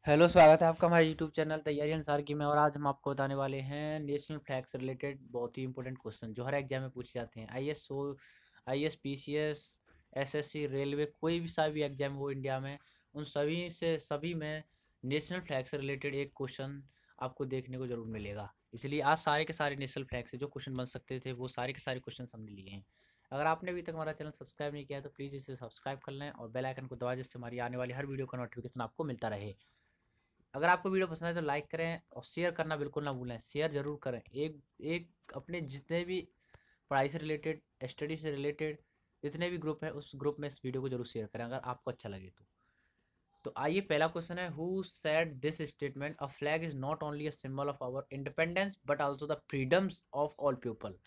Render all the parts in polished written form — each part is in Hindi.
हेलो, स्वागत है आपका हमारे यूट्यूब चैनल तैयारी अनुसार की में। और आज हम आपको बताने वाले हैं नेशनल फ्लैग से रिलेटेड बहुत ही इंपॉर्टेंट क्वेश्चन जो हर एग्जाम में पूछे जाते हैं। आईएएस, पीसीएस, एसएससी, रेलवे, कोई भी सा भी एग्जाम हो इंडिया में, उन सभी में नेशनल फ्लैग से रिलेटेड एक क्वेश्चन आपको देखने को जरूर मिलेगा। इसलिए आज सारे के सारे नेशनल फ्लैग से जो क्वेश्चन बन सकते थे वो सारे के सारे क्वेश्चन हमने लिए हैं। अगर आपने अभी तक हमारा चैनल सब्सक्राइब नहीं किया है तो प्लीज़ इसे सब्सक्राइब कर लें और बेल आइकन को दबा, जिससे हमारी आने वाली हर वीडियो का नोटिफिकेशन आपको मिलता रहे। अगर आपको वीडियो पसंद है तो लाइक करें और शेयर करना बिल्कुल ना भूलें। शेयर ज़रूर करें। एक एक अपने जितने भी पढ़ाई से रिलेटेड, स्टडी से रिलेटेड जितने भी ग्रुप हैं उस ग्रुप में इस वीडियो को जरूर शेयर करें अगर आपको अच्छा लगे तो आइए, पहला क्वेश्चन है, who said this statement, a flag is not only a symbol of our independence but also the freedoms of all people.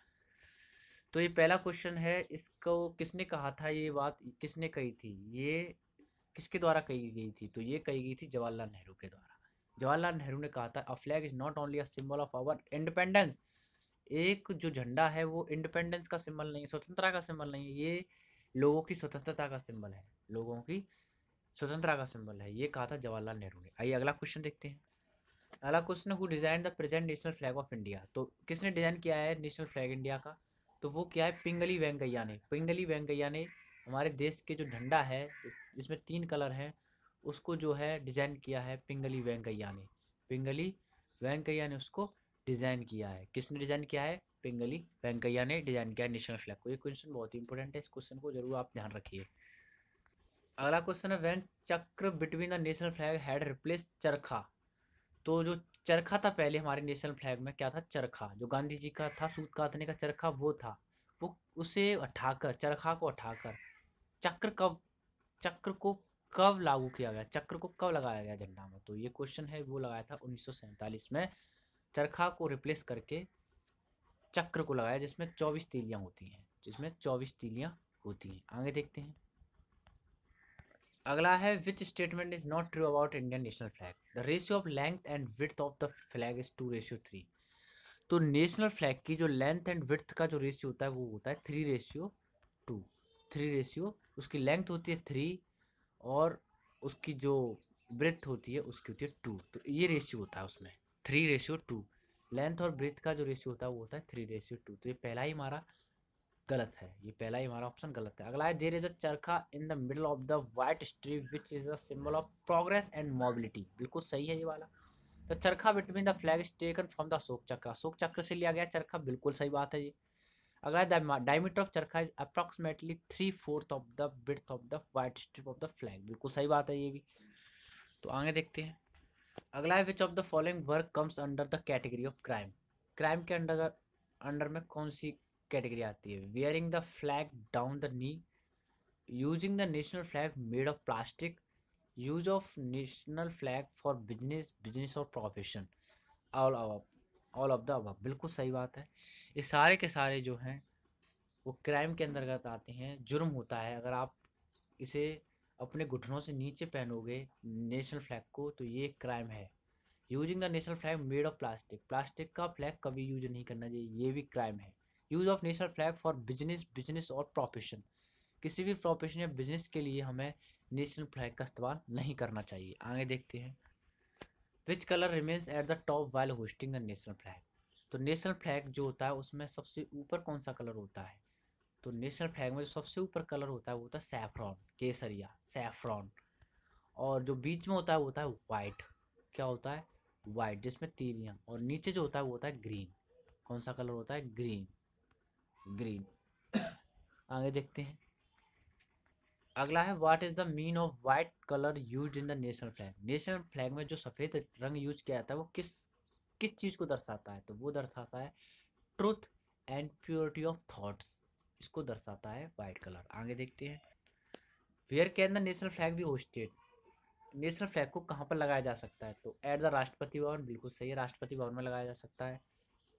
तो ये पहला क्वेश्चन है, इसको किसने कहा था, ये बात किसने कही थी, ये किसके द्वारा कही गई थी? तो ये कही गई थी जवाहरलाल नेहरू के द्वारा। जवाहरलाल नेहरू ने कहा था, a flag is not only a symbol of our independence. एक जो झंडा है वो इंडिपेंडेंस का सिंबल नहीं है, स्वतंत्रता का सिंबल नहीं है, ये लोगों की स्वतंत्रता का सिंबल है, लोगों की स्वतंत्रता का सिंबल है। ये कहा था जवाहरलाल नेहरू ने। आइए अगला क्वेश्चन देखते हैं। अगला question, who design the present national flag of India. तो किसने डिजाइन किया है नेशनल फ्लैग इंडिया का? तो वो क्या है, पिंगली वेंकैया ने। पिंगली वेंकैया ने हमारे देश के जो झंडा है जिसमें 3 कलर हैं उसको जो है डिजाइन किया है पिंगली वेंकैया ने। पिंगली वेंकैया ने उसको डिजाइन किया है। किसने डिजाइन किया है? पिंगली वेंकैया ने डिजाइन किया है नेशनल फ्लैग को। ये क्वेश्चन बहुत ही इंपॉर्टेंट है, इस क्वेश्चन को जरूर आप ध्यान रखिए। अगला क्वेश्चन है, व्हेन चक्र between the national flag had replace चरखा। तो जो चरखा था पहले हमारे नेशनल फ्लैग में, क्या था? चरखा, जो गांधी जी का था सूत कातने का चरखा वो था। वो उसे हटाकर, चरखा को हटाकर चक्र कब चक्र को कब लागू किया गया, चक्र को कब लगाया गया झंडा में? तो ये क्वेश्चन है, वो लगाया था 1947 में। चरखा को रिप्लेस करके चक्र को लगाया, जिसमें 24 तीलियां होती हैं, जिसमें 24 तीलियां होती हैं। आगे देखते हैं। अगला है, which statement is not true about Indian national flag? The ratio of length and width of the flag is 2:3। तो नेशनल फ्लैग की जो लेंथ एंड विड्थ का जो रेशियो होता है वो होता है 3:2। 3 रेशियो, उसकी लेंथ होती है 3 और उसकी जो ब्रेथ होती है उसकी होती है 2। तो ये रेशियो होता है उसमें 3:2। लेंथ और ब्रेथ का जो रेशियो होता है वो होता है 3:2। तो ये पहला ही हमारा गलत है, ये पहला ही हमारा ऑप्शन गलत है। अगला है, देयर इज अ चरखा in the middle of the white strip which is a symbol of progress and mobility. बिल्कुल सही है ये वाला। तो चरखा between the flag is taken from the Ashok चक्र। अशोक चक्र से लिया गया चरखा, बिल्कुल सही बात है ये। अगला, डायमीटर ऑफ चरखा is approximately 3/4 of the width of the white strip of the flag. बिल्कुल सही बात है ये भी। तो आगे देखते हैं। अगला है, which of the following work comes under the category of crime. Crime के अंडर अंडर में कौन सी कैटेगरी आती है? Wearing the flag down the knee, using the national flag made of plastic, use of national flag for business business और profession, all all of the above. बिल्कुल सही बात है। ये सारे के सारे जो हैं वो क्राइम के अंतर्गत आते हैं। जुर्म होता है अगर आप इसे अपने घुटनों से नीचे पहनोगे नेशनल फ्लैग को, तो ये क्राइम है। Using the national flag made of plastic, plastic का फ्लैग कभी यूज नहीं करना चाहिए, ये भी क्राइम है। Use of national flag for business business और प्रोफेशन, किसी भी प्रोफेशन या बिजनेस के लिए हमें नेशनल फ्लैग का इस्तेमाल नहीं करना चाहिए। आगे देखते हैं। Which colour remains at the top while hosting the national flag. तो नेशनल फ्लैग जो होता है उसमें सबसे ऊपर कौन सा कलर होता है? तो नेशनल फ्लैग में जो सबसे ऊपर कलर होता है वो होता है सैफरॉन, केसरिया, सैफरॉन। और जो बीच में होता है वो होता है वाइट। क्या होता है? वाइट, जिसमें तीलियां। और नीचे जो होता है वो होता है ग्रीन। कौन सा कलर होता है? Green, green. आगे देखते हैं। अगला है, what is the mean of white colour used in the national flag. National flag में जो सफ़ेद रंग यूज किया जाता है वो किस किस चीज़ को दर्शाता है? तो वो दर्शाता है truth and purity of thoughts, इसको दर्शाता है वाइट कलर। आगे देखते हैं। Where can the national flag be hosted. National flag को कहाँ पर लगाया जा सकता है? तो एट द राष्ट्रपति भवन, बिल्कुल सही है, राष्ट्रपति भवन में लगाया जा सकता है।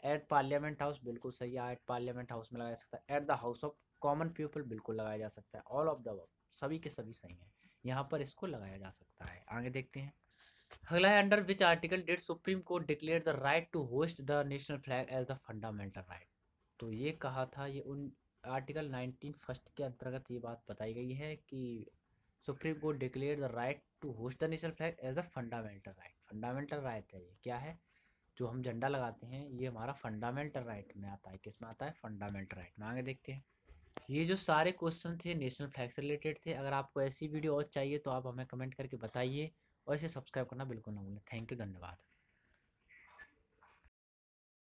एट पार्लियामेंट हाउस, बिल्कुल सही है, एट पार्लियामेंट हाउस में लगाया जा सकता है। At the house of common people, बिल्कुल लगाया जा सकता है। ऑल ऑफ द अबव, सभी के सभी सही हैं, यहाँ पर इसको लगाया जा सकता है। आगे देखते हैं। अगला है, under which article did supreme court declare the right to host the national flag as the fundamental right. तो ये कहा था, ये उन आर्टिकल 19 फर्स्ट के अंतर्गत ये बात बताई गई है कि supreme court declare the right to host the national flag as a fundamental right. Fundamental right है, ये क्या है, जो हम झंडा लगाते हैं ये हमारा फंडामेंटल राइट में आता है। किस में आता है? फंडामेंटल राइट में। आगे देखते हैं। ये जो सारे क्वेश्चन थे नेशनल फ्लैग से रिलेटेड थे। अगर आपको ऐसी वीडियो और चाहिए तो आप हमें कमेंट करके बताइए, और इसे सब्सक्राइब करना बिल्कुल ना भूलें। थैंक यू, धन्यवाद।